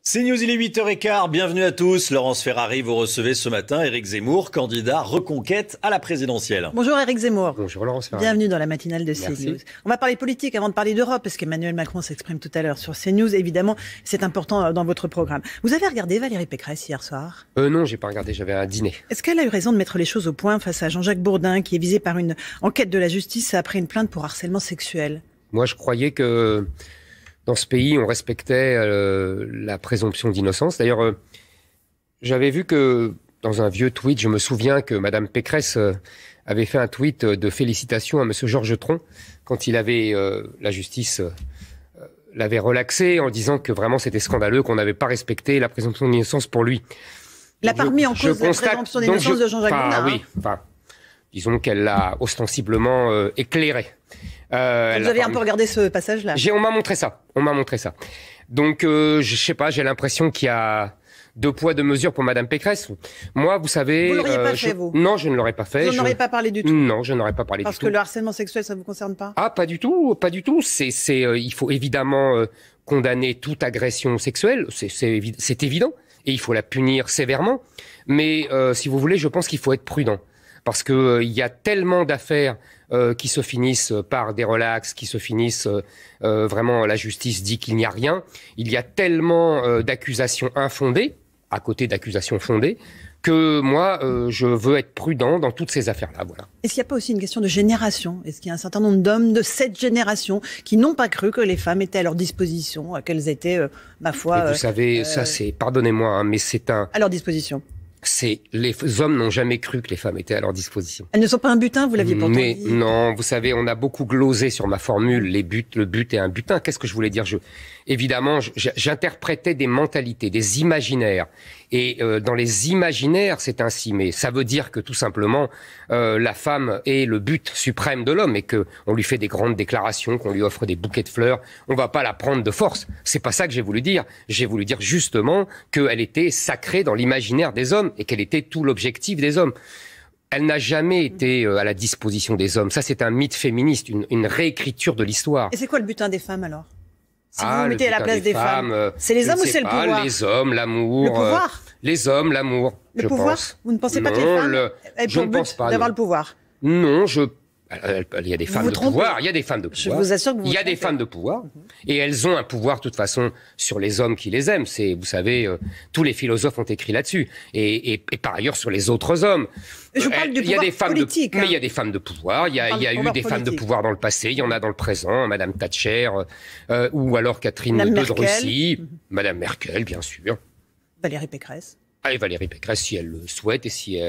C'est News, il est 8h15, bienvenue à tous. Laurence Ferrari, vous recevez ce matin Éric Zemmour, candidat Reconquête à la présidentielle. Bonjour Éric Zemmour. Bonjour Laurence Ferrari. Bienvenue dans la matinale de CNews. On va parler politique avant de parler d'Europe, parce qu'Emmanuel Macron s'exprime tout à l'heure sur CNews. Évidemment, c'est important dans votre programme. Vous avez regardé Valérie Pécresse hier soir? Non, j'ai pas regardé, j'avais un dîner. Est-ce qu'elle a eu raison de mettre les choses au point face à Jean-Jacques Bourdin, qui est visé par une enquête de la justice après une plainte pour harcèlement sexuel? Moi, je croyais que dans ce pays, on respectait la présomption d'innocence. D'ailleurs, j'avais vu que dans un vieux tweet, je me souviens que Madame Pécresse avait fait un tweet de félicitations à Monsieur Georges Tron quand il avait la justice l'avait relaxé en disant que vraiment c'était scandaleux, qu'on n'avait pas respecté la présomption d'innocence pour lui. Elle n'a pas remis en cause la présomption d'innocence de Jean-Jacques Bourdin. Oui, enfin, disons qu'elle l'a ostensiblement éclairé. Vous avez un peu regardé ce passage-là? On m'a montré ça. On m'a montré ça. Donc, je sais pas, j'ai l'impression qu'il y a deux poids, deux mesures pour Madame Pécresse. Moi, vous savez... Vous l'auriez pas fait, vous? Non, je ne l'aurais pas fait. Vous n'en auriez pas parlé du tout? Non, je n'aurais pas parlé du tout. Parce que le harcèlement sexuel, ça vous concerne pas? Ah, pas du tout, pas du tout. Il faut évidemment condamner toute agression sexuelle. C'est évident. Et il faut la punir sévèrement. Mais, si vous voulez, je pense qu'il faut être prudent. Parce que il y a tellement d'affaires qui se finissent par des relax, qui se finissent vraiment, la justice dit qu'il n'y a rien. Il y a tellement d'accusations infondées, à côté d'accusations fondées, que moi, je veux être prudent dans toutes ces affaires-là. Voilà. Est-ce qu'il n'y a pas aussi une question de génération? Est-ce qu'il y a un certain nombre d'hommes de cette génération qui n'ont pas cru que les femmes étaient à leur disposition, qu'elles étaient, ma foi... Et vous savez, ça c'est, pardonnez-moi, hein, mais c'est un... À leur disposition. Les hommes n'ont jamais cru que les femmes étaient à leur disposition. Elles ne sont pas un butin, vous l'aviez pourtant dit. Mais non, vous savez, on a beaucoup glosé sur ma formule, le but est un butin. Qu'est-ce que je voulais dire? Évidemment, j'interprétais des mentalités, des imaginaires. Et dans les imaginaires, c'est ainsi. Mais ça veut dire que tout simplement, la femme est le but suprême de l'homme et que on lui fait des grandes déclarations, qu'on lui offre des bouquets de fleurs. On va pas la prendre de force. C'est pas ça que j'ai voulu dire. J'ai voulu dire justement qu'elle était sacrée dans l'imaginaire des hommes et qu'elle était tout l'objectif des hommes. Elle n'a jamais été à la disposition des hommes. Ça, c'est un mythe féministe, une réécriture de l'histoire. Et c'est quoi le butin des femmes alors? Si vous vous mettez à la place des femmes, c'est les hommes ou c'est le pouvoir? Les hommes, l'amour. Le pouvoir? Les hommes, l'amour. Le pouvoir? Vous ne pensez pas que les femmes aient pour but d'avoir le pouvoir? Non, il y a des femmes de pouvoir, il y a des femmes de pouvoir. Je vous assure que il y a des femmes de pouvoir, et elles ont un pouvoir de toute façon sur les hommes qui les aiment. Vous savez, tous les philosophes ont écrit là-dessus, et par ailleurs sur les autres hommes. Je vous parle du pouvoir politique. Mais il y a des femmes de pouvoir. Il y a eu des femmes de pouvoir dans le passé. Il y en a dans le présent. Madame Thatcher, ou alors Catherine de Russie, Madame Merkel, bien sûr. Valérie Pécresse. Et Valérie Pécresse, si elle le souhaite et si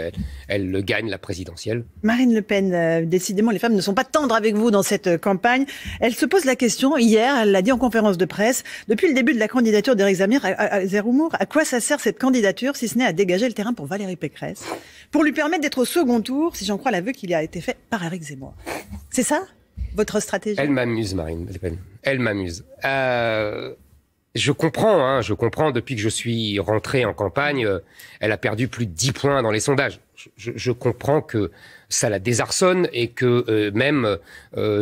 elle gagne la présidentielle. Marine Le Pen, décidément, les femmes ne sont pas tendres avec vous dans cette campagne. Elle se pose la question, hier, elle l'a dit en conférence de presse, depuis le début de la candidature d'Éric Zemmour, à quoi ça sert cette candidature, si ce n'est à dégager le terrain pour Valérie Pécresse, pour lui permettre d'être au second tour, si j'en crois l'aveu qu'il a été fait par Éric Zemmour. C'est ça, votre stratégie? Elle m'amuse, Marine Le Pen. Elle m'amuse. Je comprends, depuis que je suis rentré en campagne, elle a perdu plus de 10 points dans les sondages. Je comprends que ça la désarçonne et que même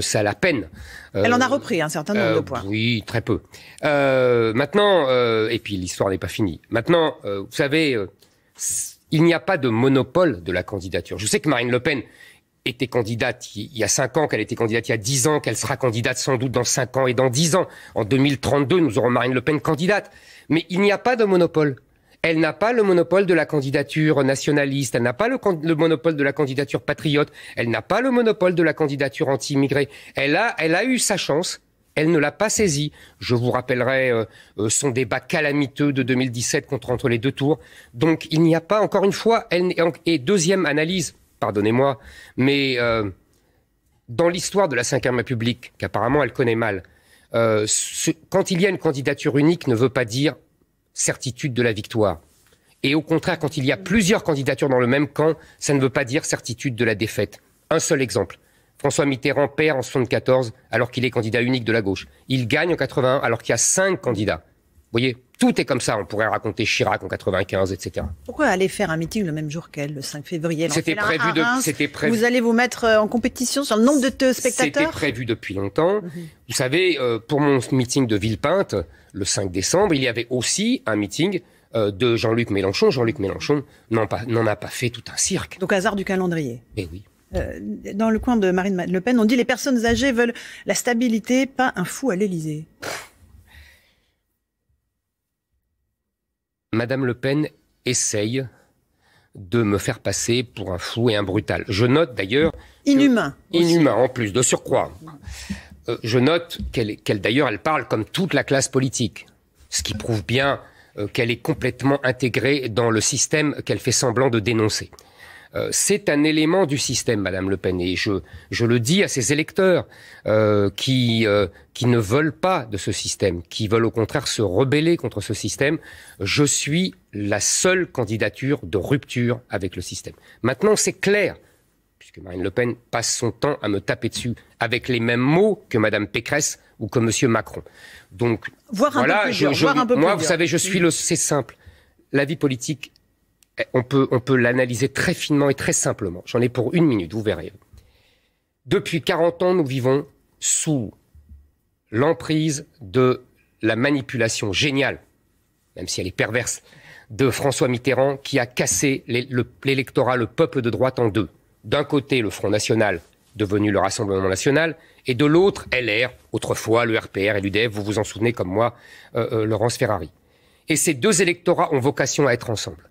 ça la peine. Elle en a repris un certain nombre de points. Oui, très peu. Maintenant, et puis l'histoire n'est pas finie. Maintenant, vous savez, il n'y a pas de monopole de la candidature. Je sais que Marine Le Pen était candidate il y a 5 ans, qu'elle était candidate il y a 10 ans, qu'elle sera candidate sans doute dans 5 ans et dans 10 ans. En 2032, nous aurons Marine Le Pen candidate. Mais il n'y a pas de monopole. Elle n'a pas le monopole de la candidature nationaliste, elle n'a pas le monopole de la candidature patriote, elle n'a pas le monopole de la candidature anti-immigrée. Elle a eu sa chance. Elle ne l'a pas saisie. Je vous rappellerai son débat calamiteux de 2017 entre les deux tours. Donc il n'y a pas, encore une fois, et deuxième analyse, pardonnez-moi, mais dans l'histoire de la Ve République, qu'apparemment elle connaît mal, quand il y a une candidature unique ne veut pas dire certitude de la victoire. Et au contraire, quand il y a plusieurs candidatures dans le même camp, ça ne veut pas dire certitude de la défaite. Un seul exemple. François Mitterrand perd en 74 alors qu'il est candidat unique de la gauche. Il gagne en 81 alors qu'il y a 5 candidats. voyez, tout est comme ça. On pourrait raconter Chirac en 95, etc. Pourquoi aller faire un meeting le même jour qu'elle, le 5 février? C'était prévu. Vous allez vous mettre en compétition sur le nombre de spectateurs? C'était prévu depuis longtemps. Vous savez, pour mon meeting de Villepinte, le 5 décembre, il y avait aussi un meeting de Jean-Luc Mélenchon. Jean-Luc Mélenchon n'en a pas fait tout un cirque. Donc hasard du calendrier. Mais oui. Dans le coin de Marine Le Pen, on dit les personnes âgées veulent la stabilité, pas un fou à l'Élysée. Madame Le Pen essaye de me faire passer pour un fou et un brutal. Je note d'ailleurs... Inhumain. Inhumain, en plus, de surcroît. Je note qu'elle d'ailleurs, elle parle comme toute la classe politique. Ce qui prouve bien qu'elle est complètement intégrée dans le système qu'elle fait semblant de dénoncer. C'est un élément du système, Madame Le Pen, et je le dis à ses électeurs qui ne veulent pas de ce système, qui veulent au contraire se rebeller contre ce système. Je suis la seule candidature de rupture avec le système. Maintenant, c'est clair, puisque Marine Le Pen passe son temps à me taper dessus avec les mêmes mots que Madame Pécresse ou que Monsieur Macron. Donc, voilà, moi, vous savez, c'est simple. La vie politique, on peut l'analyser très finement et très simplement. J'en ai pour 1 minute, vous verrez. Depuis 40 ans, nous vivons sous l'emprise de la manipulation géniale, même si elle est perverse, de François Mitterrand, qui a cassé l'électorat, le peuple de droite en deux. D'un côté, le Front National, devenu le Rassemblement National, et de l'autre, LR, autrefois le RPR et l'UDF, vous vous en souvenez comme moi, Laurence Ferrari. Et ces deux électorats ont vocation à être ensemble.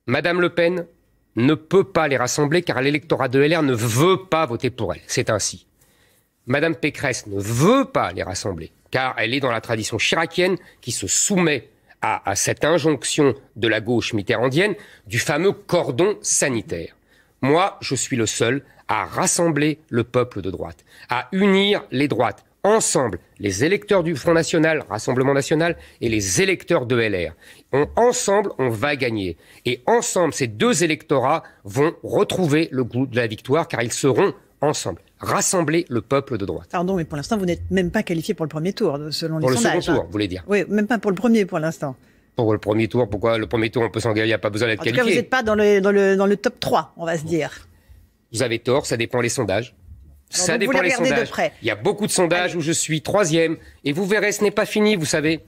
Madame Le Pen ne peut pas les rassembler car l'électorat de LR ne veut pas voter pour elle. C'est ainsi. Madame Pécresse ne veut pas les rassembler car elle est dans la tradition chiracienne qui se soumet à cette injonction de la gauche mitterrandienne du fameux cordon sanitaire. Moi, je suis le seul à rassembler le peuple de droite, à unir les droites ensemble, les électeurs du Front National, Rassemblement National, et les électeurs de LR. Ensemble, on va gagner. Et ensemble, ces deux électorats vont retrouver le goût de la victoire, car ils seront ensemble. Rassembler le peuple de droite. Pardon, mais pour l'instant, vous n'êtes même pas qualifié pour le premier tour, selon les sondages. Pour le second tour, vous voulez dire? Oui, même pas pour le premier, pour l'instant. Pour le premier tour, pourquoi? Le premier tour, on peut s'engager, il n'y a pas besoin d'être qualifié. En tout cas, vous n'êtes pas dans le top 3, on va se dire. Vous avez tort, ça dépend les sondages. Alors, ça dépend les sondages. Il y a beaucoup de sondages où je suis 3e. Et vous verrez, ce n'est pas fini, vous savez.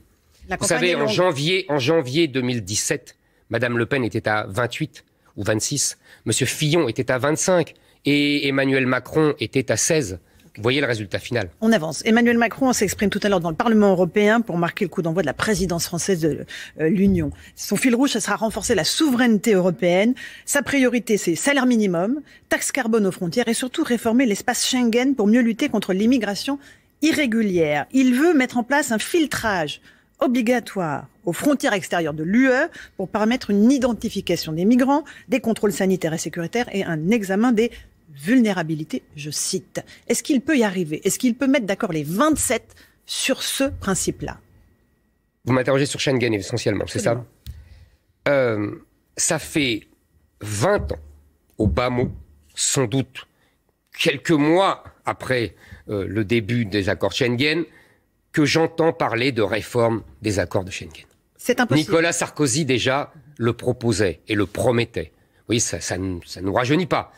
Vous savez, en janvier 2017, Madame Le Pen était à 28 ou 26. Monsieur Fillon était à 25. Et Emmanuel Macron était à 16. Vous voyez le résultat final. On avance. Emmanuel Macron s'exprime tout à l'heure dans le Parlement européen pour marquer le coup d'envoi de la présidence française de l'Union. Son fil rouge, ce sera renforcer la souveraineté européenne. Sa priorité, c'est salaire minimum, taxe carbone aux frontières et surtout réformer l'espace Schengen pour mieux lutter contre l'immigration irrégulière. Il veut mettre en place un filtrage obligatoire aux frontières extérieures de l'UE pour permettre une identification des migrants, des contrôles sanitaires et sécuritaires et un examen des vulnérabilité, je cite. Est-ce qu'il peut y arriver? Est-ce qu'il peut mettre d'accord les 27 sur ce principe-là? Vous m'interrogez sur Schengen essentiellement, c'est ça? Ça fait 20 ans, au bas mot, sans doute quelques mois après le début des accords Schengen, que j'entends parler de réforme des accords de Schengen. C'est impossible. Nicolas Sarkozy déjà le proposait et le promettait. Oui, ça nous rajeunit pas.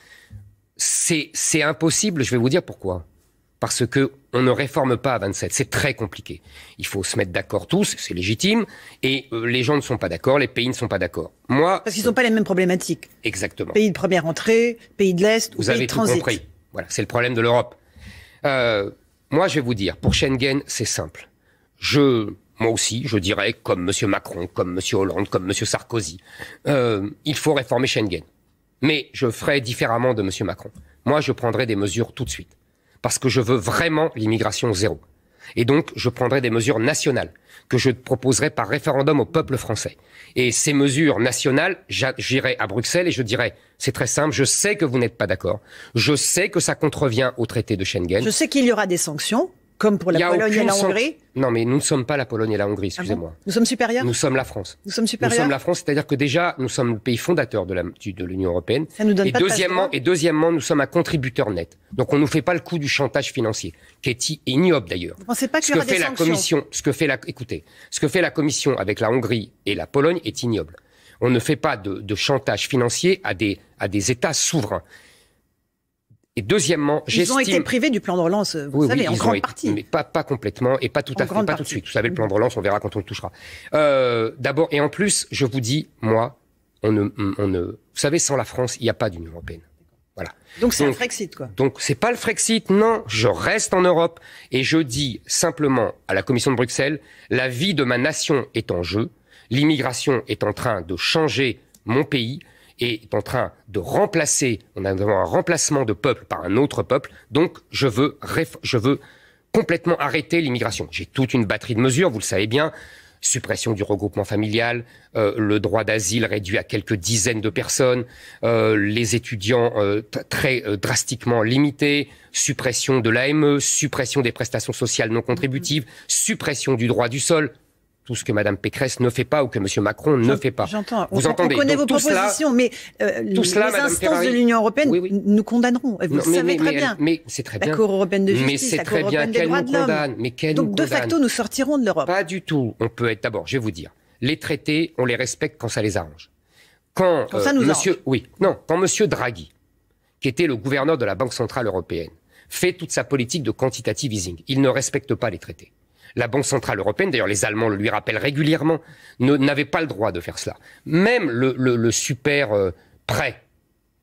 C'est impossible, je vais vous dire pourquoi. Parce que on ne réforme pas à 27, c'est très compliqué. Il faut se mettre d'accord tous, c'est légitime, et les gens ne sont pas d'accord, les pays ne sont pas d'accord. Moi, parce qu'ils n'ont pas les mêmes problématiques. Exactement. Pays de première entrée, pays de l'Est, ou pays de transit. Vous avez tout compris. Voilà, c'est le problème de l'Europe. Moi, je vais vous dire, pour Schengen, c'est simple. Moi aussi, je dirais, comme M. Macron, comme M. Hollande, comme M. Sarkozy, il faut réformer Schengen. Mais je ferai différemment de M. Macron. Moi, je prendrai des mesures tout de suite. Parce que je veux vraiment l'immigration zéro. Et donc, je prendrai des mesures nationales que je proposerai par référendum au peuple français. Et ces mesures nationales, j'irai à Bruxelles et je dirai, c'est très simple, je sais que vous n'êtes pas d'accord. Je sais que ça contrevient au traité de Schengen. Je sais qu'il y aura des sanctions. Comme pour la Pologne et la Hongrie. Non, mais nous ne sommes pas la Pologne et la Hongrie, excusez-moi. Nous sommes supérieurs? Nous sommes la France. Nous sommes supérieurs? Nous sommes la France, c'est-à-dire que déjà, nous sommes le pays fondateur de l'Union européenne. Ça nous donne pas de passe-droit. Et deuxièmement, nous sommes un contributeur net. Donc on ne nous fait pas le coup du chantage financier, qui est ignoble d'ailleurs. Vous pensez pas qu'il y aura des sanctions? Écoutez, ce que fait la Commission avec la Hongrie et la Pologne est ignoble. On ne fait pas de chantage financier à des États souverains. Et deuxièmement, ils ont été privés du plan de relance, vous savez, en grande partie. Mais pas complètement et pas tout à fait, pas tout de suite. Vous savez, le plan de relance, on verra quand on le touchera. D'abord, et en plus, je vous dis, moi, vous savez, sans la France, il n'y a pas d'Union européenne. Voilà. Donc c'est un Frexit, quoi. Donc c'est pas le Frexit, non. Je reste en Europe et je dis simplement à la Commission de Bruxelles, la vie de ma nation est en jeu. L'immigration est en train de changer mon pays. Et est en train de remplacer, on a un remplacement de peuple par un autre peuple, donc je veux complètement arrêter l'immigration. J'ai toute une batterie de mesures, vous le savez bien, suppression du regroupement familial, le droit d'asile réduit à quelques dizaines de personnes, les étudiants très drastiquement limités, suppression de l'AME, suppression des prestations sociales non contributives, suppression du droit du sol. Tout ce que Mme Pécresse ne fait pas ou que M. Macron ne fait pas. J'entends. Vous entendez. On connaît vos propositions, mais les instances de l'Union européenne nous condamneront. Vous le savez très bien. Mais c'est très bien. La Cour européenne de justice, la Cour européenne des droits de l'homme. Donc de facto, nous sortirons de l'Europe. Pas du tout. On peut être d'abord. Je vais vous dire. Les traités, on les respecte quand ça les arrange. Quand ça nous arrange. Quand M. Draghi, qui était le gouverneur de la Banque centrale européenne, fait toute sa politique de quantitative easing, il ne respecte pas les traités. La Banque centrale européenne, d'ailleurs les Allemands le lui rappellent régulièrement, n'avait pas le droit de faire cela. Même le super prêt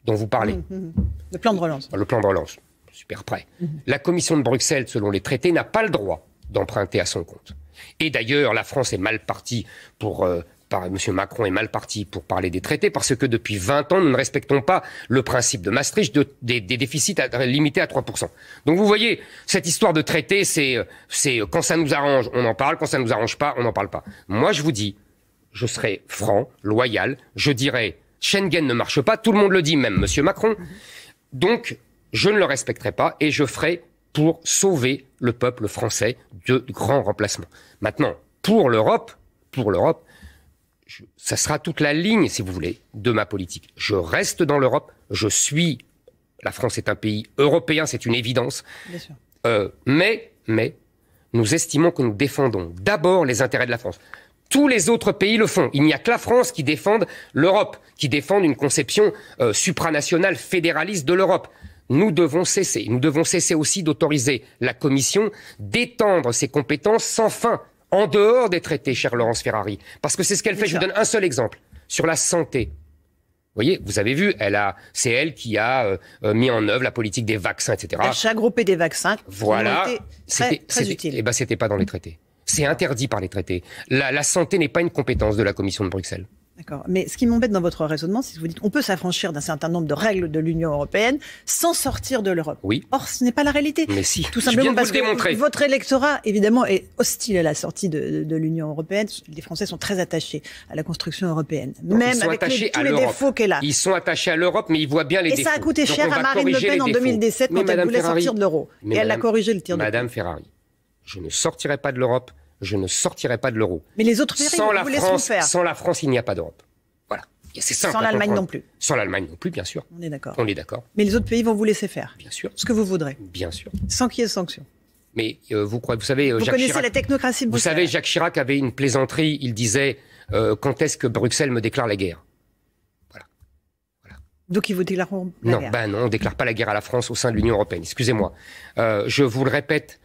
dont vous parlez. Le plan de relance. Le plan de relance, super prêt. La Commission de Bruxelles, selon les traités, n'a pas le droit d'emprunter à son compte. Et d'ailleurs, la France est mal partie M. Macron est mal parti pour parler des traités parce que depuis 20 ans, nous ne respectons pas le principe de Maastricht des déficits limités à 3%. Donc vous voyez, cette histoire de traité, c'est quand ça nous arrange, on en parle, quand ça nous arrange pas, on n'en parle pas. Moi, je vous dis, je serai franc, loyal, je dirai, Schengen ne marche pas, tout le monde le dit, même M. Macron. Donc, je ne le respecterai pas et je ferai pour sauver le peuple français de grands remplacements. Maintenant, pour l'Europe, ça sera toute la ligne, si vous voulez, de ma politique. Je reste dans l'Europe, la France est un pays européen, c'est une évidence. Bien sûr. Mais, nous estimons que nous défendons d'abord les intérêts de la France. Tous les autres pays le font. Il n'y a que la France qui défende l'Europe, qui défend une conception supranationale fédéraliste de l'Europe. Nous devons cesser. Nous devons cesser aussi d'autoriser la Commission d'étendre ses compétences sans fin. En dehors des traités, chère Laurence Ferrari. Parce que c'est ce qu'elle fait. Je vous donne un seul exemple. Sur la santé. Vous voyez, vous avez vu, c'est elle qui a mis en œuvre la politique des vaccins, etc. L'achat groupé des vaccins. Voilà. Très utile. Eh ben, c'était pas dans les traités. C'est interdit par les traités. La santé n'est pas une compétence de la Commission de Bruxelles. D'accord. Mais ce qui m'embête dans votre raisonnement, c'est que vous dites qu'on peut s'affranchir d'un certain nombre de règles de l'Union européenne sans sortir de l'Europe. Oui. Or, ce n'est pas la réalité. Mais si. Tout simplement parce que votre électorat, évidemment, est hostile à la sortie de l'Union européenne. Les Français sont très attachés à la construction européenne. Non, même avec tous les défauts qu'elle a. Ils sont attachés à l'Europe, mais ils voient bien les défauts. Et ça a coûté cher à Marine Le Pen en 2017 quand elle voulait sortir de l'euro. Et elle a corrigé le tir de Madame Ferrari, je ne sortirai pas de l'Europe, je ne sortirai pas de l'euro. Mais les autres pays, vous laisseront faire. Sans la France, il n'y a pas d'Europe. Voilà. C'est simple. Sans l'Allemagne non plus. Sans l'Allemagne non plus, bien sûr. On est d'accord. On est d'accord. Mais les autres pays vont vous laisser faire. Bien sûr. Ce que vous voudrez. Bien sûr. Sans qu'il y ait de sanctions. Mais vous savez, vous Jacques connaissez Chirac, la technocratie. Vous savez, Jacques Chirac avait une plaisanterie. Il disait quand est-ce que Bruxelles me déclare la guerre? Voilà. Donc ils vous déclareront la guerre. Non, on déclare pas la guerre à la France au sein de l'Union européenne. Excusez-moi. Je vous le répète.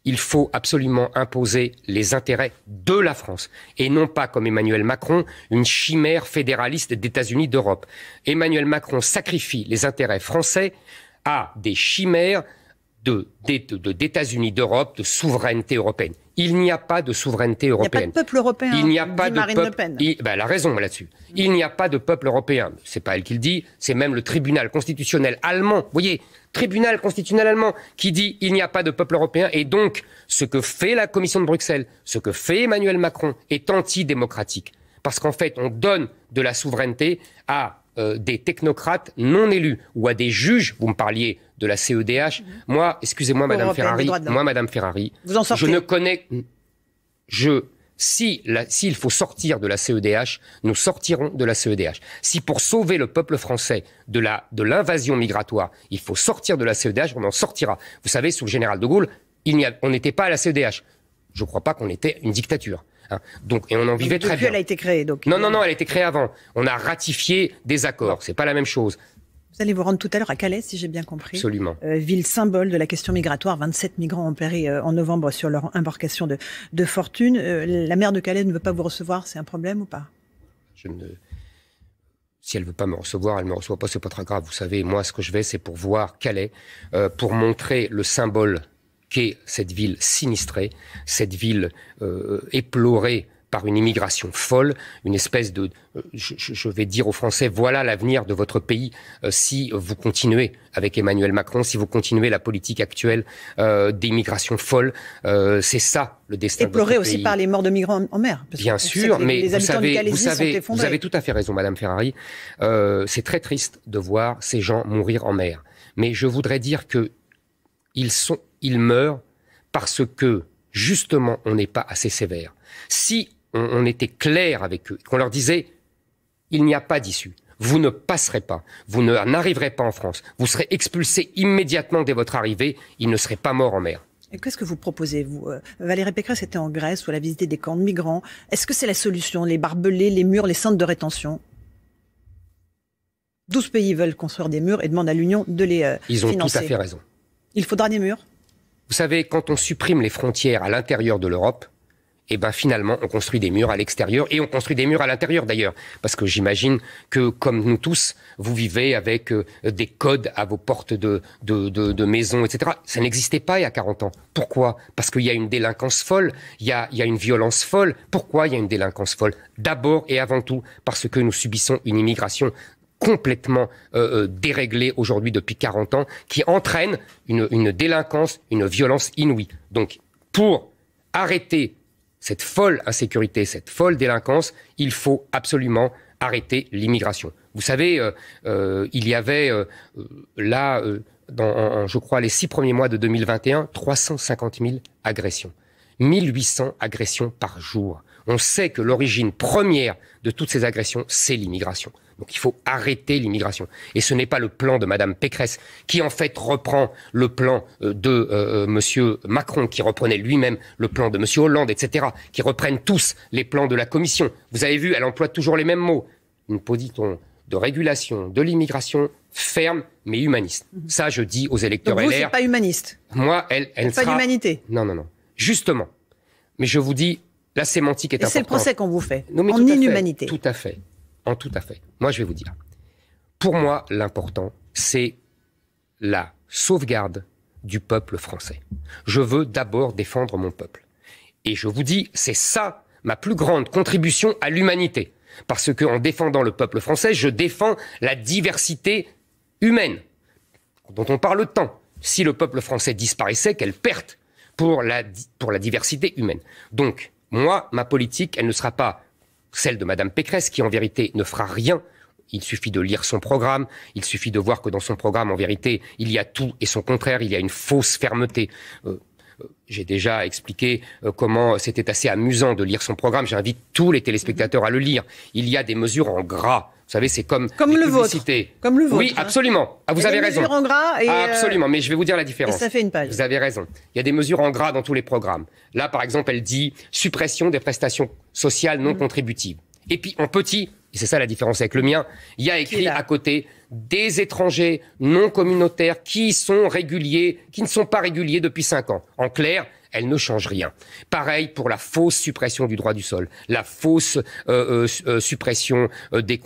Il faut absolument imposer les intérêts de la France et non pas, comme Emmanuel Macron, une chimère fédéraliste d'États-Unis d'Europe. Emmanuel Macron sacrifie les intérêts français à des chimères d'États-Unis d'Europe, de souveraineté européenne. Il n'y a pas de souveraineté européenne. Il n'y a pas de peuple européen. Il n'y a pas de Marine peuple. Le Pen. Elle a raison là-dessus. Il n'y a pas de peuple européen. C'est pas elle qui le dit. C'est même le tribunal constitutionnel allemand. Vous voyez, tribunal constitutionnel allemand qui dit il n'y a pas de peuple européen. Et donc, ce que fait la Commission de Bruxelles, ce que fait Emmanuel Macron est antidémocratique. Parce qu'en fait, on donne de la souveraineté à des technocrates non élus ou à des juges, vous me parliez de la CEDH, moi, excusez-moi Madame Ferrari, vous en sortez. je ne connais... S'il faut sortir de la CEDH, nous sortirons de la CEDH. Si pour sauver le peuple français de l'invasion migratoire, il faut sortir de la CEDH, on en sortira. Vous savez, sous le général de Gaulle, on n'était pas à la CEDH. Je ne crois pas qu'on était une dictature. Hein. Donc, et on en vivait très bien. Elle a été créée. Donc... Non, elle a été créée avant. On a ratifié des accords. C'est pas la même chose. Vous allez vous rendre tout à l'heure à Calais, si j'ai bien compris. Absolument. Ville symbole de la question migratoire. 27 migrants ont péri en novembre sur leur embarcation de fortune. La maire de Calais ne veut pas vous recevoir. C'est un problème ou pas? Si elle veut pas me recevoir, elle me reçoit pas, c'est pas très grave. Vous savez, moi, ce que je vais, c'est pour voir Calais, pour montrer le symbole qu'est cette ville sinistrée, cette ville éplorée par une immigration folle, une espèce de... je vais dire aux Français, voilà l'avenir de votre pays si vous continuez avec Emmanuel Macron, si vous continuez la politique actuelle d'immigration folle. C'est ça le destin de votre pays. Éploré aussi par les morts de migrants en mer. Bien sûr, mais vous avez tout à fait raison, Madame Ferrari. C'est très triste de voir ces gens mourir en mer. Mais je voudrais dire que ils meurent parce que, justement, on n'est pas assez sévère. Si on était clair avec eux, qu'on leur disait, il n'y a pas d'issue, vous ne passerez pas, vous n'arriverez pas en France, vous serez expulsés immédiatement dès votre arrivée, ils ne seraient pas morts en mer. Et qu'est-ce que vous proposez, vous Valérie Pécresse était en Grèce où elle a visité des camps de migrants. Est-ce que c'est la solution, les barbelés, les murs, les centres de rétention? 12 pays veulent construire des murs et demandent à l'Union de les financer. Ils ont tout à fait raison. Il faudra des murs? Vous savez, quand on supprime les frontières à l'intérieur de l'Europe, eh ben finalement, on construit des murs à l'extérieur et on construit des murs à l'intérieur d'ailleurs. Parce que j'imagine que, comme nous tous, vous vivez avec des codes à vos portes de maisons, etc. Ça n'existait pas il y a 40 ans. Pourquoi? Parce qu'il y a une délinquance folle, il y a une violence folle. Pourquoi il y a une délinquance folle? D'abord et avant tout parce que nous subissons une immigration complètement déréglée aujourd'hui depuis 40 ans, qui entraîne une délinquance, une violence inouïe. Donc, pour arrêter cette folle insécurité, cette folle délinquance, il faut absolument arrêter l'immigration. Vous savez, il y avait dans, je crois, les 6 premiers mois de 2021, 350 000 agressions. 1800 agressions par jour. On sait que l'origine première de toutes ces agressions, c'est l'immigration. Donc il faut arrêter l'immigration. Et ce n'est pas le plan de Madame Pécresse, qui en fait reprend le plan de Monsieur Macron, qui reprenait lui-même le plan de Monsieur Hollande, etc., qui reprennent tous les plans de la Commission. Vous avez vu, elle emploie toujours les mêmes mots. Une politique de régulation de l'immigration ferme, mais humaniste. Ça, je dis aux électeurs LR. Donc vous, c'est pas humaniste. Moi, elle sera... Pas d'humanité. Non. Justement. Mais je vous dis, la sémantique est importante. C'est le procès qu'on vous fait, non, en inhumanité. Tout à fait. Tout à fait. Moi, je vais vous dire. Pour moi, l'important, c'est la sauvegarde du peuple français. Je veux d'abord défendre mon peuple. Et je vous dis, c'est ça ma plus grande contribution à l'humanité. Parce qu'en défendant le peuple français, je défends la diversité humaine, dont on parle tant. Si le peuple français disparaissait, quelle perte pour la diversité humaine. Donc, moi, ma politique, elle ne sera pas celle de Madame Pécresse, qui en vérité ne fera rien. Il suffit de lire son programme, il suffit de voir que dans son programme, en vérité, il y a tout et son contraire, il y a une fausse fermeté. J'ai déjà expliqué comment c'était assez amusant de lire son programme. J'invite tous les téléspectateurs à le lire. Il y a des mesures en gras. Vous savez, c'est comme le vôtre. Comme le vôtre. Oui, absolument. Ah, vous avez raison. Mesures en gras et absolument, mais je vais vous dire la différence. Et ça fait une page. Vous avez raison. Il y a des mesures en gras dans tous les programmes. Là, par exemple, elle dit suppression des prestations sociales non contributives. Et puis, en petit, et c'est ça la différence avec le mien, il y a écrit à côté des étrangers non communautaires qui sont réguliers, qui ne sont pas réguliers depuis 5 ans. En clair, elle ne change rien. Pareil pour la fausse suppression du droit du sol, la fausse suppression du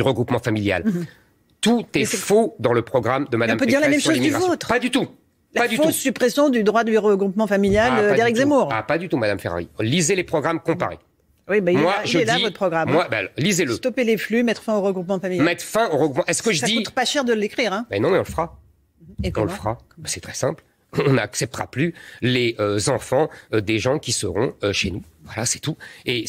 regroupement familial. Tout est faux dans le programme de Madame Pécresse. On peut dire la même chose du vôtre. Pas du tout. La fausse suppression du droit du regroupement familial d'Éric Zemmour. Ah, pas du tout, Madame Ferrari. Lisez les programmes comparés. Oui, il est là, votre programme. Lisez-le. Stopper les flux, mettre fin au regroupement familial. Mettre fin au regroupement. Est-ce que je dis... Ça coûte pas cher de l'écrire, hein? Ben non, mais on le fera. Et on le fera. C'est très simple. On n'acceptera plus les enfants des gens qui seront chez nous. Voilà, c'est tout. Et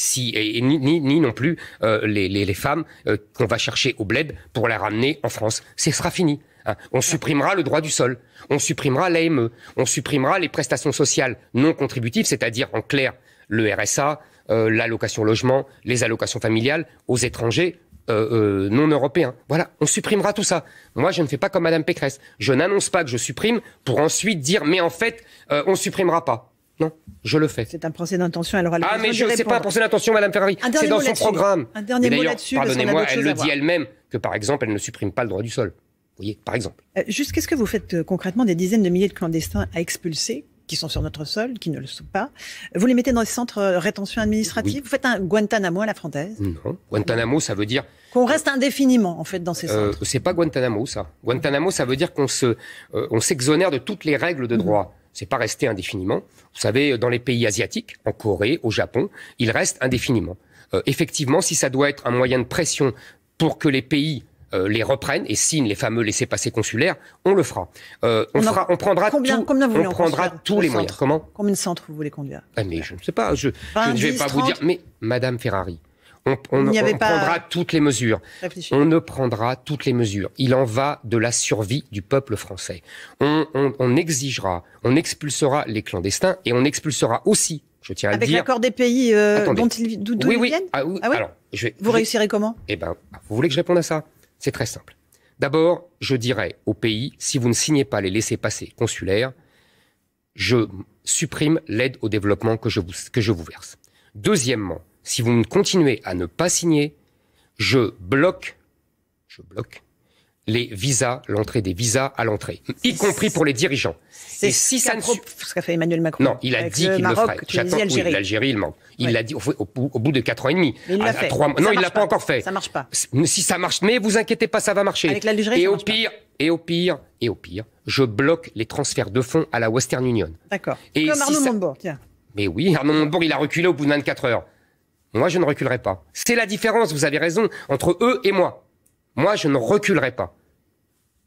ni non plus les femmes qu'on va chercher au bled pour les ramener en France. Ce sera fini. Hein. On supprimera le droit du sol, on supprimera l'AME, on supprimera les prestations sociales non contributives, c'est-à-dire en clair le RSA, l'allocation logement, les allocations familiales aux étrangers non européens. Voilà, on supprimera tout ça. Moi, je ne fais pas comme Madame Pécresse. Je n'annonce pas que je supprime pour ensuite dire mais en fait, on supprimera pas. Non, je le fais. C'est un procès d'intention, elle aura le Ah, mais c'est pas un procès d'intention, Madame Ferrari. C'est dans son programme. Un dernier mot là-dessus. Pardonnez-moi, elle le dit elle-même que, par exemple, elle ne supprime pas le droit du sol. Vous voyez, par exemple. Juste, qu'est-ce que vous faites concrètement des dizaines de milliers de clandestins à expulser, qui sont sur notre sol, qui ne le sont pas? Vous les mettez dans des centres de rétention administrative? Oui. Vous faites un Guantanamo à la française? Non. Guantanamo, ça veut dire... Qu'on reste indéfiniment, en fait, dans ces centres. C'est pas Guantanamo, ça. Guantanamo, ça veut dire qu'on s'exonère de toutes les règles de droit. C'est pas rester indéfiniment. Vous savez, dans les pays asiatiques, en Corée, au Japon, il reste indéfiniment. Effectivement, si ça doit être un moyen de pression pour que les pays les reprennent et signent les fameux laissez-passer consulaires, on le fera. On prendra tous les moyens. Comment? Combien de centres vous voulez conduire? Mais je ne sais pas. Je ne vais pas vous dire. Mais Madame Ferrari, on prendra toutes les mesures. On ne prendra toutes les mesures. Il en va de la survie du peuple français. On exigera, on expulsera les clandestins et on expulsera aussi, je tiens à le dire... Avec l'accord des pays d'où ils viennent? Ah oui. Alors, vous réussirez comment? Eh ben, vous voulez que je réponde à ça? C'est très simple. D'abord, je dirais au pays, si vous ne signez pas les laissez-passer consulaires, je supprime l'aide au développement que je vous verse. Deuxièmement, si vous continuez à ne pas signer, je bloque les visas, l'entrée des visas à l'entrée, y compris pour les dirigeants. Et si ça ne... ce qu'a fait Emmanuel Macron. Non, il a dit qu'il le ferait. J'attends, oui, l'Algérie, il manque. Il l'a dit au bout de 4 ans et demi. Il l'a fait. Non, il l'a pas encore fait. Ça marche pas. Si ça marche, mais vous inquiétez pas, ça va marcher. Avec l'Algérie, et au pire, je bloque les transferts de fonds à la Western Union. D'accord. Comme Arnaud Montebourg, tiens. Mais oui, Arnaud Montebourg, il a reculé au bout de 24 heures. Moi, je ne reculerai pas. C'est la différence, vous avez raison, entre eux et moi. Moi, je ne reculerai pas.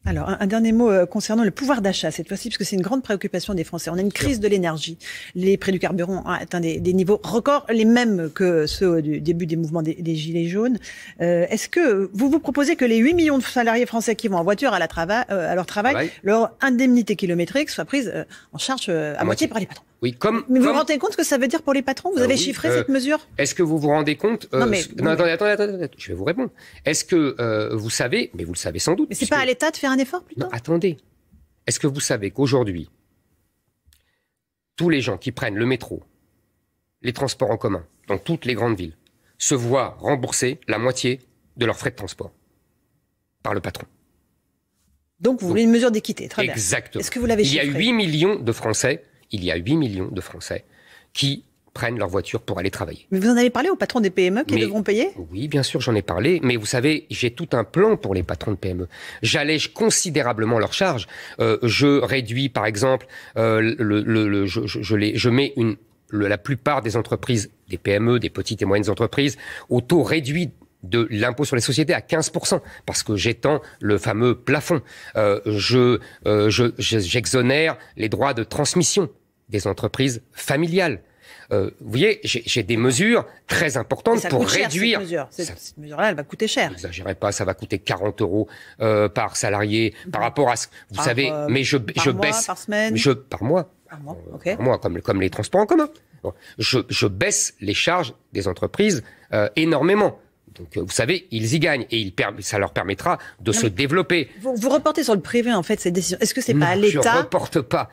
Alors, un dernier mot concernant le pouvoir d'achat, cette fois-ci, parce que c'est une grande préoccupation des Français. On a une crise de l'énergie. Les prix du carburant ont atteint des niveaux records, les mêmes que ceux du début des mouvements des Gilets jaunes. Est-ce que vous proposez que les 8 millions de salariés français qui vont en voiture à leur travail, leur indemnité kilométrique soit prise en charge à moitié par les patrons? Oui, mais vous vous rendez compte ce que ça veut dire pour les patrons? Vous avez chiffré cette mesure? Est-ce que vous vous rendez compte attendez, je vais vous répondre. Est-ce que vous savez, mais vous le savez sans doute... Mais c'est pas à l'État de faire un effort, plutôt? Non, attendez. Est-ce que vous savez qu'aujourd'hui, tous les gens qui prennent le métro, les transports en commun, dans toutes les grandes villes, se voient rembourser la moitié de leurs frais de transport par le patron? Donc vous voulez une mesure d'équité, très bien. Exactement. Est-ce que vous l'avez chiffré? Il y a 8 millions de Français qui prennent leur voiture pour aller travailler. Mais vous en avez parlé aux patrons des PME qui devront payer? Oui, bien sûr, j'en ai parlé. Mais vous savez, j'ai tout un plan pour les patrons de PME. J'allège considérablement leurs charges. Je réduis, par exemple, je mets la plupart des entreprises, des PME, des petites et moyennes entreprises, au taux réduit de l'impôt sur les sociétés à 15%, parce que j'étends le fameux plafond. J'exonère les droits de transmission des entreprises familiales. Vous voyez, j'ai des mesures très importantes pour réduire... Cette mesure-là, elle va coûter cher. N'exagérez pas, ça va coûter 40 € par salarié par rapport à ce... Vous savez, mais je baisse... Par semaine? Par mois. Okay. Par mois, comme les transports en commun. Je baisse les charges des entreprises énormément. Donc, vous savez, ils y gagnent et ça leur permettra de se développer. Vous reportez sur le privé, en fait, cette décision. Est-ce que c'est pas à l'État? Je reporte pas.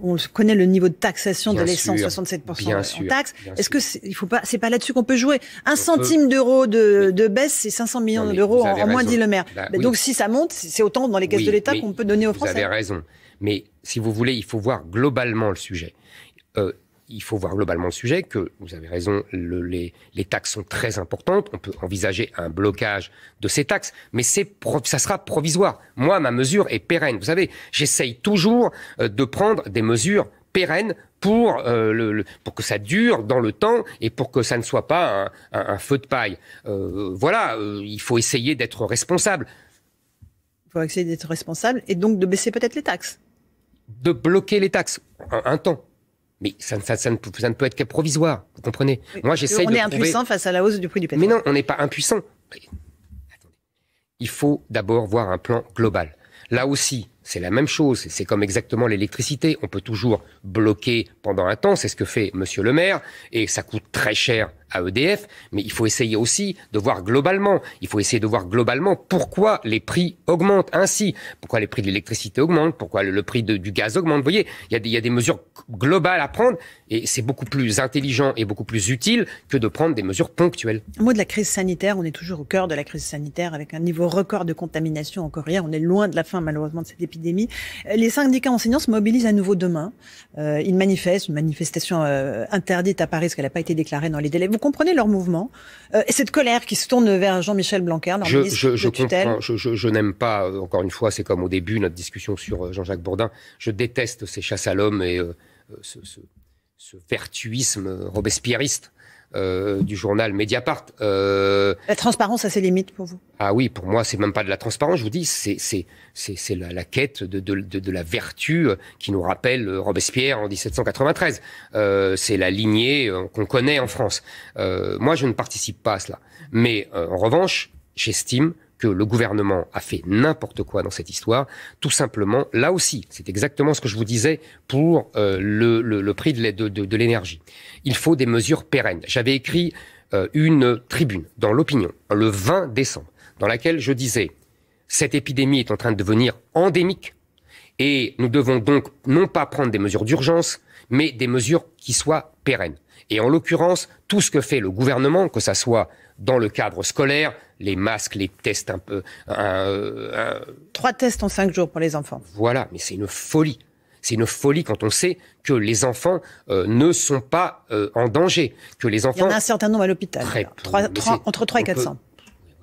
On connaît le niveau de taxation de l'essence, 67% bien en taxes. Est-ce que c'est pas là-dessus qu'on peut jouer? Un centime d'euro de baisse, c'est 500 millions d'euros en moins, dit le maire. Donc, si ça monte, c'est autant dans les caisses de l'État qu'on peut donner aux Français. Vous avez raison. Mais si vous voulez, il faut voir globalement le sujet. Il faut voir globalement le sujet, que vous avez raison, les taxes sont très importantes. On peut envisager un blocage de ces taxes, mais ça sera provisoire. Moi, ma mesure est pérenne. Vous savez, j'essaye toujours de prendre des mesures pérennes pour que ça dure dans le temps et pour que ça ne soit pas un feu de paille. Il faut essayer d'être responsable. Il faut essayer d'être responsable et donc de baisser peut-être les taxes. De bloquer les taxes un temps. Mais ça ne peut être que provisoire, vous comprenez? Oui, moi, j'essaye de On est impuissant face à la hausse du prix du pétrole. Mais non, on n'est pas impuissant. Attendez. Il faut d'abord voir un plan global. Là aussi, c'est la même chose. C'est comme exactement l'électricité. On peut toujours bloquer pendant un temps. C'est ce que fait Monsieur le maire. Et ça coûte très cher à EDF. Mais il faut essayer aussi de voir globalement. Il faut essayer de voir globalement pourquoi les prix augmentent ainsi. Pourquoi les prix de l'électricité augmentent. Pourquoi le prix du gaz augmente. Vous voyez, il y a des mesures globales à prendre. Et c'est beaucoup plus intelligent et beaucoup plus utile que de prendre des mesures ponctuelles. Un mot de la crise sanitaire. On est toujours au cœur de la crise sanitaire avec un niveau record de contamination encore hier. On est loin de la fin, malheureusement, de cette épidémie. Les syndicats enseignants se mobilisent à nouveau demain. Ils manifestent, une manifestation interdite à Paris parce qu'elle n'a pas été déclarée dans les délais. Vous comprenez leur mouvement et cette colère qui se tourne vers Jean-Michel Blanquer, leur ministre de tutelle. Je n'aime pas, encore une fois, c'est comme au début, notre discussion sur Jean-Jacques Bourdin. Je déteste ces chasses à l'homme et ce vertuisme robespierriste du journal Mediapart. La transparence a ses limites pour vous? Ah oui, pour moi, c'est même pas de la transparence. Je vous dis, c'est la quête de la vertu qui nous rappelle Robespierre en 1793. C'est la lignée qu'on connaît en France. Moi, je ne participe pas à cela. Mais en revanche, j'estime que le gouvernement a fait n'importe quoi dans cette histoire. Tout simplement, là aussi, c'est exactement ce que je vous disais pour le prix de l'énergie. Il faut des mesures pérennes. J'avais écrit une tribune dans l'Opinion le 20 décembre, dans laquelle je disais « Cette épidémie est en train de devenir endémique et nous devons donc non pas prendre des mesures d'urgence, mais des mesures qui soient pérennes. » Et en l'occurrence, tout ce que fait le gouvernement, que ça soit dans le cadre scolaire, les masques, les tests un peu... 3 tests en 5 jours pour les enfants. Voilà, mais c'est une folie. C'est une folie quand on sait que les enfants ne sont pas en danger, que les enfants... Il y en a un certain nombre à l'hôpital. Entre 3 et 400.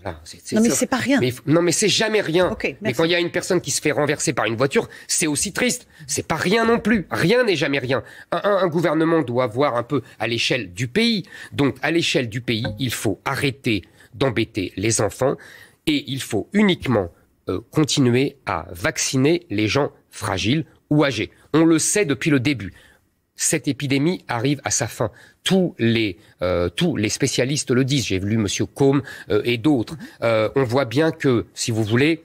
Voilà, non mais c'est pas rien. Non mais c'est jamais rien. Okay, mais quand il y a une personne qui se fait renverser par une voiture, c'est aussi triste. C'est pas rien non plus. Rien n'est jamais rien. Un gouvernement doit voir un peu à l'échelle du pays. Donc à l'échelle du pays, il faut arrêter d'embêter les enfants et il faut uniquement continuer à vacciner les gens fragiles ou âgés. On le sait depuis le début. Cette épidémie arrive à sa fin. Tous les spécialistes le disent. J'ai lu Monsieur Côme et d'autres. On voit bien que, si vous voulez,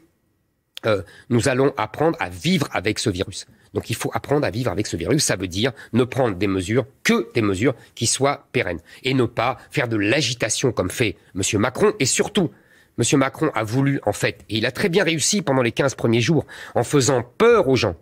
nous allons apprendre à vivre avec ce virus. Donc il faut apprendre à vivre avec ce virus. Ça veut dire ne prendre des mesures que des mesures qui soient pérennes et ne pas faire de l'agitation comme fait Monsieur Macron. Et surtout, Monsieur Macron a voulu, en fait, et il a très bien réussi pendant les 15 premiers jours, en faisant peur aux gens,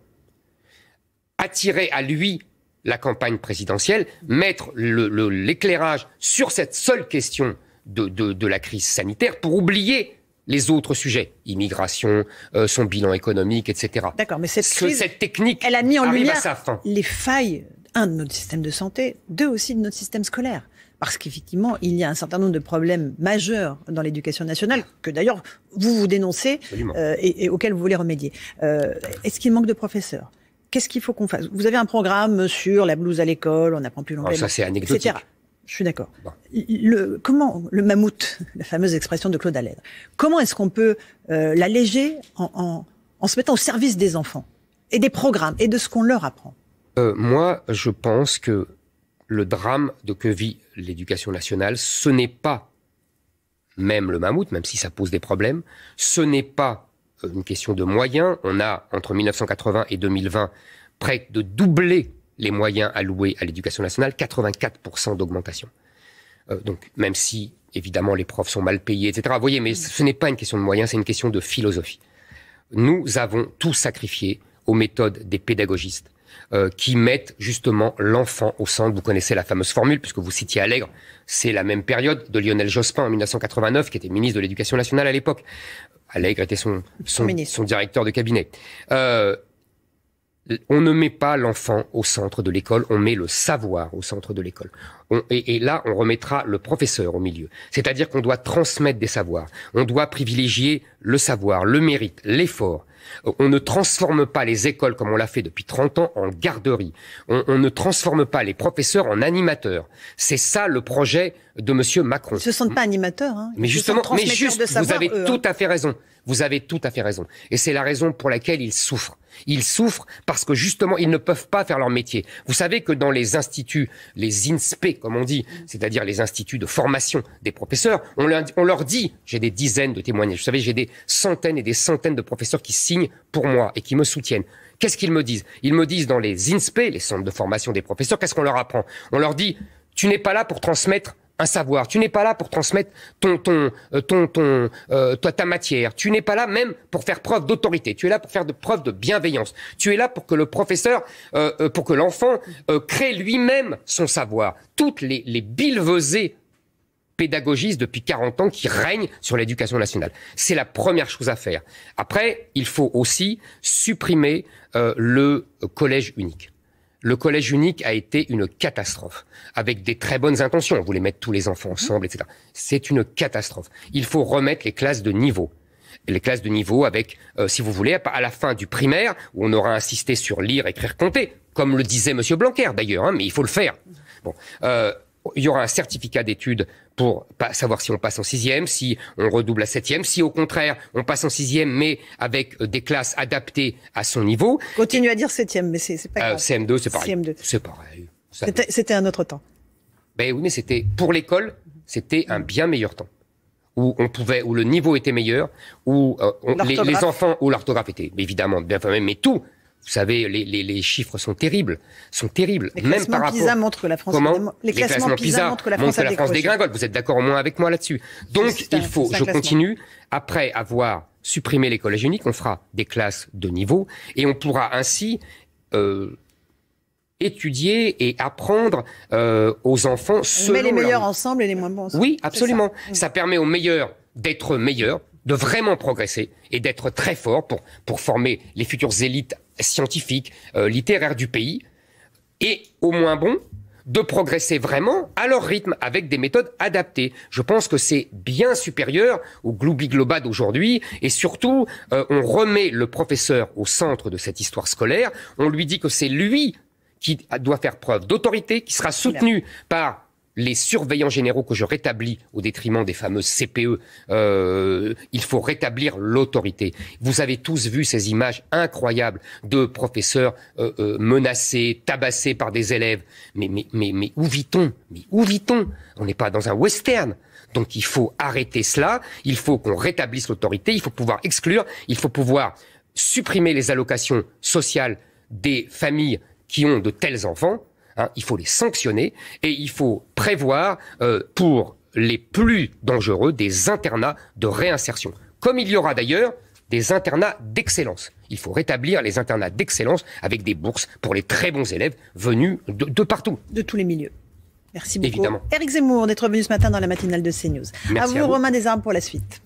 attirer à lui la campagne présidentielle, mettre l'éclairage sur cette seule question de la crise sanitaire pour oublier les autres sujets, immigration, son bilan économique, etc. D'accord, mais cette technique, elle a mis en lumière à sa fin. Les failles, un, de notre système de santé, deux, aussi de notre système scolaire. Parce qu'effectivement, il y a un certain nombre de problèmes majeurs dans l'éducation nationale, que d'ailleurs, vous dénoncez et auxquels vous voulez remédier. Est-ce qu'il manque de professeurs ? Qu'est-ce qu'il faut qu'on fasse? Vous avez un programme sur la blouse à l'école, on apprend plus l'anglais, ça c'est anecdotique. Etc. Je suis d'accord. Bon. Comment le mammouth, la fameuse expression de Claude Allègre, comment est-ce qu'on peut l'alléger en se mettant au service des enfants et des programmes et de ce qu'on leur apprend? Moi, je pense que le drame que vit l'éducation nationale, ce n'est pas même le mammouth, même si ça pose des problèmes, ce n'est pas une question de moyens. On a, entre 1980 et 2020, près de doubler les moyens alloués à l'éducation nationale, 84% d'augmentation. Donc, même si, évidemment, les profs sont mal payés, etc. Vous voyez, mais ce n'est pas une question de moyens, c'est une question de philosophie. Nous avons tout sacrifié aux méthodes des pédagogistes qui mettent justement l'enfant au centre. Vous connaissez la fameuse formule, puisque vous citiez Allègre, c'est la même période de Lionel Jospin en 1989, qui était ministre de l'Éducation nationale à l'époque. Allègre était son directeur de cabinet. On ne met pas l'enfant au centre de l'école, on met le savoir au centre de l'école. Et là, on remettra le professeur au milieu. C'est-à-dire qu'on doit transmettre des savoirs. On doit privilégier le savoir, le mérite, l'effort. On ne transforme pas les écoles, comme on l'a fait depuis 30 ans, en garderie. On ne transforme pas les professeurs en animateurs. C'est ça le projet de Monsieur Macron. Ils ne se sentent pas animateurs. Hein. Mais justement, vous avez tout à fait raison. Vous avez tout à fait raison. Et c'est la raison pour laquelle ils souffrent. Ils souffrent parce que justement, ils ne peuvent pas faire leur métier. Vous savez que dans les instituts, les INSPE, comme on dit, c'est-à-dire les instituts de formation des professeurs, on leur dit, j'ai des dizaines de témoignages, vous savez, j'ai des centaines et des centaines de professeurs qui signent pour moi et qui me soutiennent. Qu'est-ce qu'ils me disent? Ils me disent dans les INSPE, les centres de formation des professeurs, qu'est-ce qu'on leur apprend? On leur dit, tu n'es pas là pour transmettre un savoir. Tu n'es pas là pour transmettre ta matière. Tu n'es pas là même pour faire preuve d'autorité. Tu es là pour faire preuve de bienveillance. Tu es là pour que le professeur, pour que l'enfant crée lui-même son savoir. Toutes les billevesées pédagogistes depuis 40 ans qui règnent sur l'éducation nationale. C'est la première chose à faire. Après, il faut aussi supprimer le collège unique. Le collège unique a été une catastrophe, avec des très bonnes intentions. On voulait mettre tous les enfants ensemble, etc. C'est une catastrophe. Il faut remettre les classes de niveau. Les classes de niveau avec, si vous voulez, à la fin du primaire, où on aura insisté sur lire, écrire, compter, comme le disait Monsieur Blanquer d'ailleurs, hein, mais il faut le faire. Bon, il y aura un certificat d'études pour savoir si on passe en 6e, si on redouble à 7e, si au contraire on passe en 6e mais avec des classes adaptées à son niveau. Continue à dire 7e, mais c'est pas grave. CM2, c'est pareil. CM2. C'est pareil. C'était un autre temps. Ben oui, mais c'était pour l'école, c'était un bien meilleur temps où où le niveau était meilleur, où les enfants, où l'orthographe était évidemment bien fait, mais tout. Vous savez, les chiffres sont terribles. Même par rapport. PISA montrent que la France. Les classements PISA montrent que la France dégringole. Vous êtes d'accord au moins avec moi là-dessus. Donc, je continue. Après avoir supprimé les collèges uniques, on fera des classes de niveau et on pourra ainsi étudier et apprendre aux enfants selon. On met les meilleurs ensemble et les moins bons ensemble. Oui, absolument. Ça permet aux meilleurs d'être meilleurs, de vraiment progresser et d'être très fort pour former les futures élites scientifiques, littéraires du pays, et aux moins bons de progresser vraiment à leur rythme avec des méthodes adaptées. Je pense que c'est bien supérieur au gloubi-globa d'aujourd'hui et surtout on remet le professeur au centre de cette histoire scolaire, on lui dit que c'est lui qui doit faire preuve d'autorité, qui sera soutenu par les surveillants généraux que je rétablis au détriment des fameuses CPE, il faut rétablir l'autorité. Vous avez tous vu ces images incroyables de professeurs menacés, tabassés par des élèves. Mais où vit-on? Mais où vit-on? On n'est pas dans un western. Donc il faut arrêter cela, il faut qu'on rétablisse l'autorité, il faut pouvoir exclure, il faut pouvoir supprimer les allocations sociales des familles qui ont de tels enfants. Il faut les sanctionner et il faut prévoir pour les plus dangereux des internats de réinsertion. Comme il y aura d'ailleurs des internats d'excellence. Il faut rétablir les internats d'excellence avec des bourses pour les très bons élèves venus de partout. De tous les milieux. Merci beaucoup. Évidemment. Éric Zemmour d'être venu ce matin dans la matinale de CNews. Merci à vous, Romain Desarmes, pour la suite.